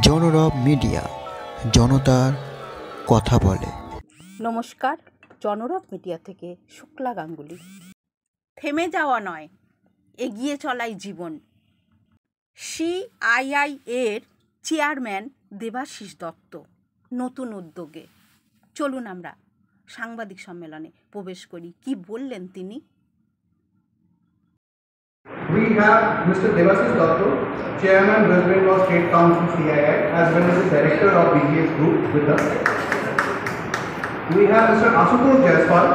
জনরব media, জনতার কথা বলে। নমস্কার, জনরব মিডিয়া থেকে শুক্লা গাঙ্গুলি। থেমে যাওয়া নয়, এগিয়ে চলাই জীবন। সিআইআই এর চেয়ারম্যান দেবাশিস দত্ত নতুন উদ্যোগে। চলুন আমরা সাংবাদিক সম্মেলনে প্রবেশ করি। কি বললেন তিনি? We have Mr. Devashish Dotto, Chairman West Bengal State Council CII, as well as the Director of BGS Group with us. We have Mr. Ashutosh Jaiswal,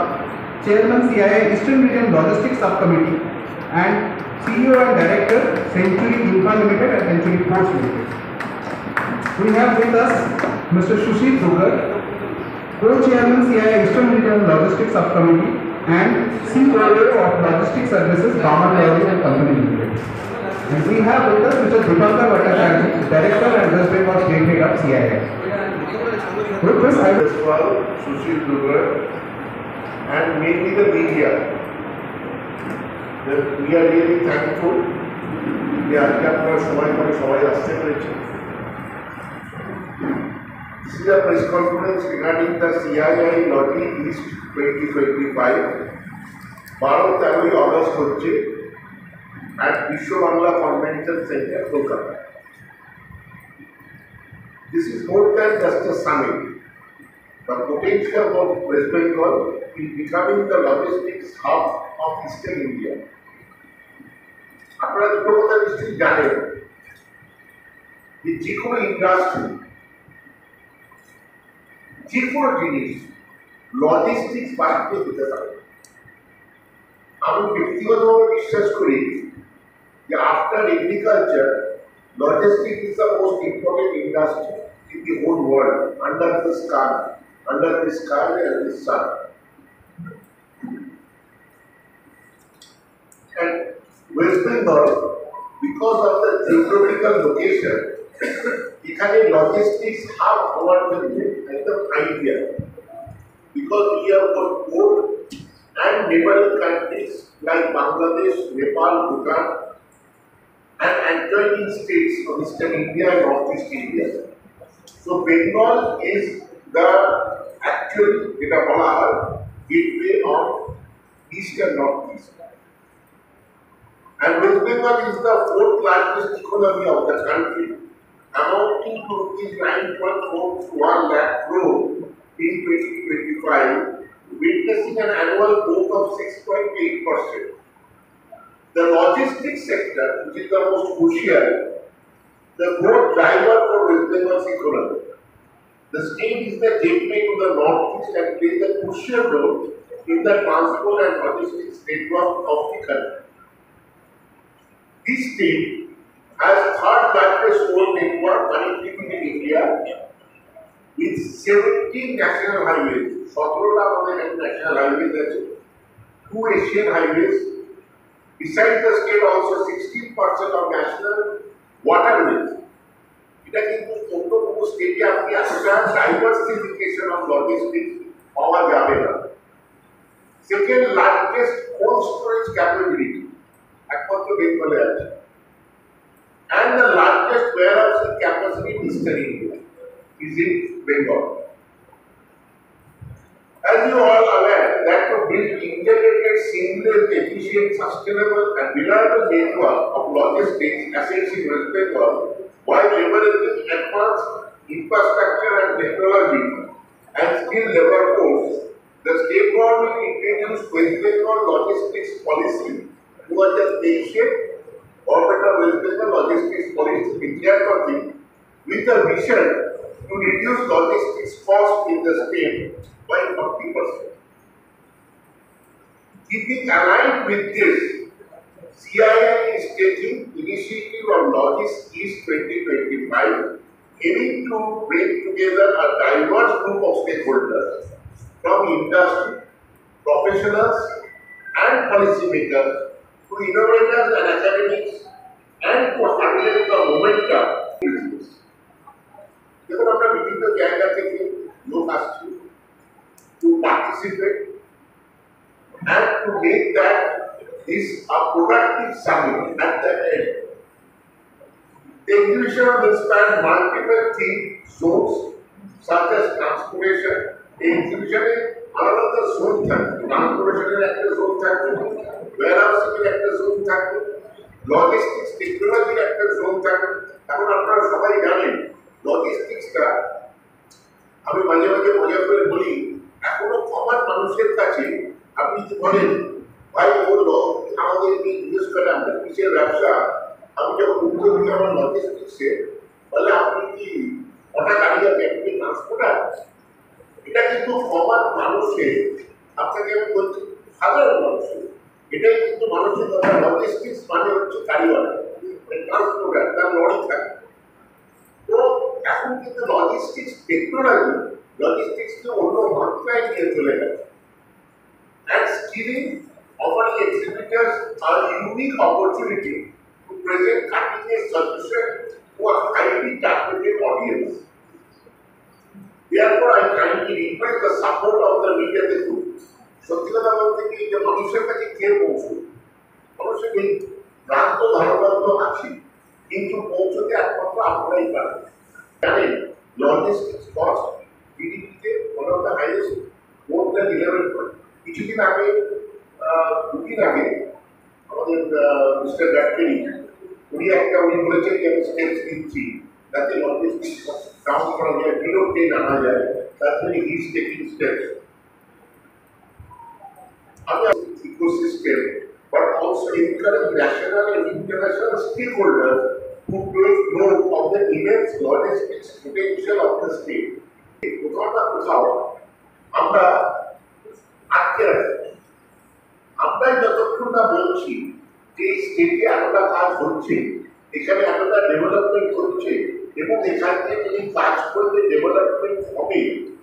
Chairman CII Eastern Region Logistics Subcommittee and CEO and Director Century Infra Limited and Century Ports Limited. We have with us Mr. Sushil Dugar, Co-Chairman CII Eastern Region Logistics Subcommittee and CEO of Logistics Services, Baman Lorry and Company Limited. And we have with us Mr. Deepankar Bhattacharya, Director and West Bengal State Head of CII. With this, I will Sushil Dugar and mainly the media. We are really thankful. We are This is a press conference regarding the CII Lottery East 2025. 12-13 August হচ্ছে at Vishwa Bangla Convention Center, Kolkata. This is more than just a summit. The potential of West Bengal in becoming the logistics hub of Eastern India. আপনারা দুটো কথা নিশ্চয়ই জানেন যে কোনো industry, যে কোনো জিনিস লজিস্টিক্স বাড়তে দিতে পারে। আমি ব্যক্তিগতভাবে বিশ্বাস করি যে after agriculture, logistics is the most important industry in the whole world under the sky and the sun. And West Bengal, because of the geographical location, এখানে logistics hub হওয়ার জন্য একদম ideal. Because we have got port and neighboring countries like Bangladesh, Nepal, Bhutan, and adjoining states of Eastern India and Northeast India. So Bengal is the actual gateway of East and Northeast. And West Bengal is the fourth largest economy of the country, amounting to ₹9.41 lakh crore in 2025, witnessing an annual growth of 6.8%. The logistics sector, which is the most crucial, the growth driver for West Bengal's economy. The state is the gateway to the northeast and plays a crucial role in the transport and logistics network of the country. This state has third largest road network connectivity in India with 17 national highways, 17 national highways, 2 Asian highways. Besides the state also 16% of national waterways. এটা কিন্তু অন্য কোনো স্টেটে আপনি একটা diversification of logistics পাওয়া যাবে না। Second largest cold storage capability একমাত্র বেঙ্গলে আছে। And the largest warehousing capacity in Eastern India is in Bengal. As you all are aware that to build integrated, seamless, efficient, sustainable and reliable network of logistics assets in West Bengal while leveraging advanced infrastructure and technology and skilled labor force, the state government introduced West Bengal Logistics Policy 2023 Government of West Bengal Logistics Policy declared with a vision to reduce logistics cost in the state by 40%. Keeping aligned with this, CII is taking initiative on Logistics East 2025, aiming to bring together a diverse group of stakeholders from industry, professionals, and policymakers to innovators and academics, and to harness the momentum in business. দেখুন আমরা বিভিন্ন জায়গা থেকে লোক আসছি to participate and to make that is a productive summit at the end. They exhibition will span multiple theme zones such as transportation. এই এক্সিবিশনে আলাদা আলাদা জোন থাকবে, ট্রান্সপোর্টেশনের একটা জোন থাকবে, ওয়্যারহাউসিংয়ের একটা জোন থাকবে, লজিস্টিক্স টেকনোলজির একটা জোন থাকবে। এখন আপনারা সবাই জানেন লজিস্টিক্সটা, আমি মাঝে মাঝে মজা করে বলি, এখনো কমন মানুষের কাছে আপনি যদি বলেন ভাই বললো আমাদেরকে জিজ্ঞেস করে আপনার কিসের ব্যবসা, আমি যখন উত্তর দিই আমার লজিস্টিক্সে, বলে আপনি কি কটা গাড়ি আছে, আপনি ট্রান্সপোর্টার? এটা কিন্তু কমন মানুষের, আপনাকে আমি বলছি সাধারণ মানুষের, এটাই কিন্তু মানুষের কথা। লজিস্টিক্স মানে হচ্ছে গাড়িওয়ালা, ট্রান্সপোর্টার, তার লরি থাকে। তো এখন কিন্তু লজিস্টিক্স টেকনোলজি লজিস্টিক্সকে অন্য মাত্রায় নিয়ে চলে গেছে। And skilling offering exhibitors a unique opportunity to present cutting-edge solution to a highly targeted audience. Therefore, I kindly request the support of the media group. সত্যি কথা বলতে কি, যে মানুষের কাছে কে পৌঁছবে, মানুষের এই ভ্রান্ত ধারণা তো আছে, কিন্তু পৌঁছতে একমাত্র আপনারাই পারেন। জানেন লজিস্টিক্স কস্ট জিডিপিতে one of the highest, more than 11%। কিছুদিন আগে, দুদিন আগে আমাদের মিস্টার গ্যাডকারি উনি বলেছেন যে আমি স্টেপস নিচ্ছি যাতে লজিস্টিক্স ডাউন করা যায়, বিলো 10 আনা যায়, তার জন্য হি ইজ টেকিং স্টেপস। আমি ecosystem but also encourage national and international stakeholders who take note of the immense logistics potential of the state. কোথাও না কোথাও আমরা আটকে রাখি। আমরা যতক্ষণ না বলছি যে স্টেটে এতটা কাজ হচ্ছে, এখানে এতটা ডেভেলপমেন্ট হচ্ছে, এবং এখান থেকে যদি কাজ করলে ডেভেলপমেন্ট হবে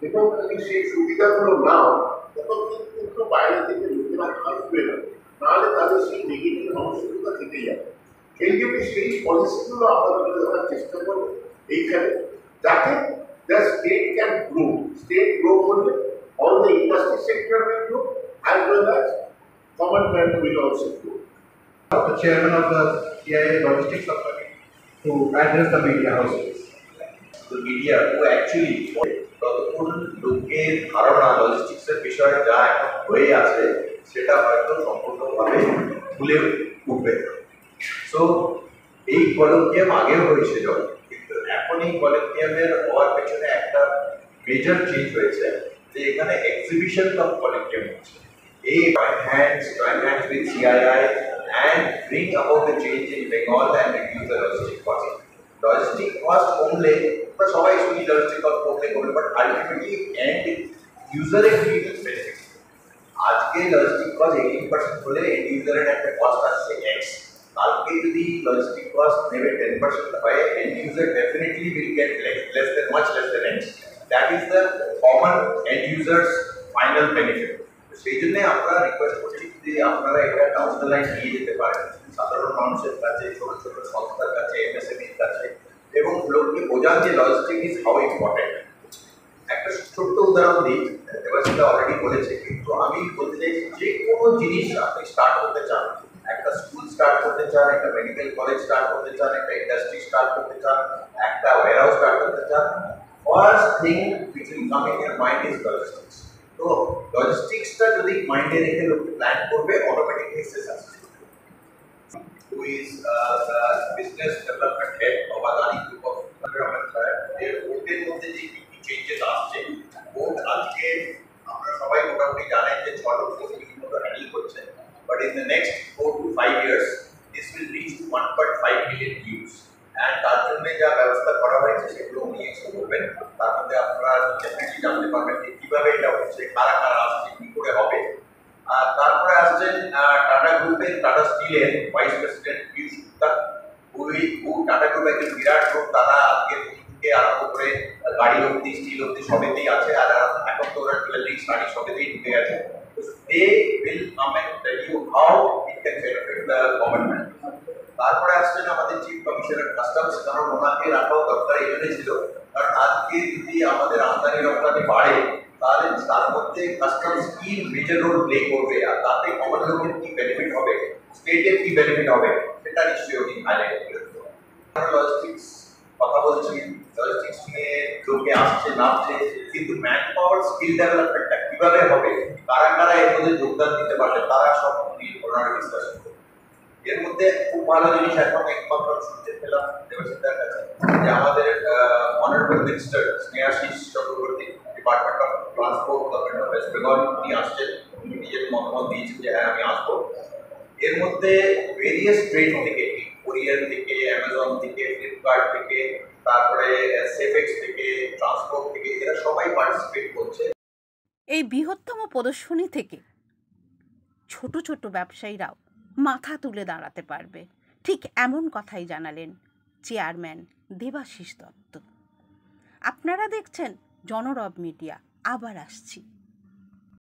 এবং যদি সেই সুবিধাগুলো নাও, ততক্ষণ কিন্তু বাইরে থেকে লোকেরা আসবে না, নাহলে তাদের সেই নেগেটিভ মানসিকতা থেকে যাবে। সেই জন্য সেই পলিসিগুলো আমরা তুলে ধরার চেষ্টা করব এইখানে, যাতে the state can grow. State grow করলে all the industry sector will grow as well as common man will also grow. The chairman of the CII Logistics Authority to address the media houses. The media who actually ততক্ষণ লোকের ধারণা লজিস্টিক্সের বিষয়ে যা এখন হয়ে আছে সেটা হয়তো সম্পূর্ণভাবে ভুলে উঠবে। সো এই কলম্বিয়াম আগেও হয়েছিল, কিন্তু এখন এই কলম্বিয়ামের হওয়ার পেছনে একটা মেজর চেঞ্জ হয়েছে যে এখানে এক্সিবিশন অফ কলম্বিয়াম হচ্ছে। এই join hands with CII and bring about the change in Bengal and reduce the logistic cost. Logistic cost কমলে আমরা সবাই শুনি logistic cost কমলে, but ultimately end user এর কি benefit? আজকে logistic cost 18% হলে end user এর একটা cost আসছে X, কালকে যদি logistic cost নেবে 10% হয়, end user definitely will get much less than X. That is the common end user's final benefit. সেই জন্য আমরা রিকোয়েস্ট করছি যে আপনারা এটা ডাউন দ্য লাইন নিয়ে যেতে পারেন সাধারণ মানুষের কাছে, ছোট ছোট সংস্থার কাছে, এমএসএমইর কাছে, এবং লোককে বোঝান যে লজিস্টিক ইজ হাউ ইম্পর্টেন্ট। একটা ছোট্ট উদাহরণ দিই, দেবাশিসদা অলরেডি বলেছে, কিন্তু আমি বলতে চাইছি যে কোনো জিনিস আপনি স্টার্ট করতে চান, একটা স্কুল স্টার্ট করতে চান, একটা মেডিকেল কলেজ স্টার্ট করতে চান, একটা ইন্ডাস্ট্রি স্টার্ট করতে চান, একটা ওয়্যারহাউস স্টার্ট করতে চান, first thing which will come in your mind is logistics. তো লজিস্টিক্সটা যদি মাইন্ডে রেখে লোক প্ল্যান করবে, automatically successful. Who is the business development head of Adani Group of এর বোর্ডের মধ্যে যে কি চেঞ্জেস আসছে, বোর্ড আজকে আমরা সবাই মোটামুটি জানেন যে 6 লক্ষ বিভিন্ন হ্যান্ডেল করছে, but in the next 4 to 5 years this will reach 1.5 million views, and তার জন্য যা ব্যবস্থা করা হয়েছে সেগুলো উনি এক্সপ্লেন করবেন। তার মধ্যে আপনারা ডেফিনেটলি জানতে পারবেন যে কিভাবে এটা হচ্ছে, কারা কারা আসছে, কি করে হবে। আর তারপরে আসছেন টাটা গ্রুপের, টাটা স্টিলের vice president Piyush Gupta, tata group একজন বিরাট গ্রুপ, তারা আজকে থেকে আরম্ভ করে গাড়ি অব্দি, স্টিল অব্দি সবেতেই আছে, আর এখন তো ওরা জুয়েলারি শাড়ি সবেতেই ঢুকে গেছে। They will come and tell you how it can benefit the government. তারপরে আসছেন আমাদের চিফ কমিশনার কাস্টমস, কারণ ওনাকে রাখাও দরকার এই জন্য ছিল, কারণ আজকে যদি আমাদের আমদানি রপ্তানি বাড়ে তাহলে তার মধ্যে কাস্টমস কি মেজর রোল প্লে করবে, আর তাতে কমন লোকের কি বেনিফিট হবে, স্টেটের কি বেনিফিট হবে, সেটা নিশ্চয়ই উনি হাইলাইট করেছেন। লজিস্টিক্স কথা বলছি, লজিস্টিক্স নিয়ে লোকে আসছে নামছে, কিন্তু ম্যান পাওয়ার স্কিল ডেভেলপমেন্টটা কিভাবে হবে, কারা কারা এর মধ্যে যোগদান দিতে পারবে, তারা সব নিয়ে ওনারা ডিসকাশন করবে। এর মধ্যে খুব ভালো জিনিস এখন একমাত্র শুনতে পেলাম দেবসিতার কাছে যে আমাদের honourable minister Snehashis Chakraborty, department of transport, government of West Bengal, উনি আসছেন, উনি নিজের মতামত দিয়েছেন যে হ্যাঁ আমি আসবো। এর মধ্যে ভেরিয়াস ট্রেড থেকে, কোরিয়ার থেকে, অ্যামাজন থেকে, ফ্লিপকার্ট থেকে, তারপরে সেফেক্স থেকে, ট্রান্সপোর্ট থেকে, এরা সবাই পার্টিসিপেট করছে। এই বৃহত্তম প্রদর্শনী থেকে ছোট ছোট ব্যবসায়ীরাও মাথা তুলে দাঁড়াতে পারবে, ঠিক এমন কথাই জানালেন চেয়ারম্যান দেবাশিস দত্ত। আপনারা দেখছেন জনরব মিডিয়া, আবার আসছি।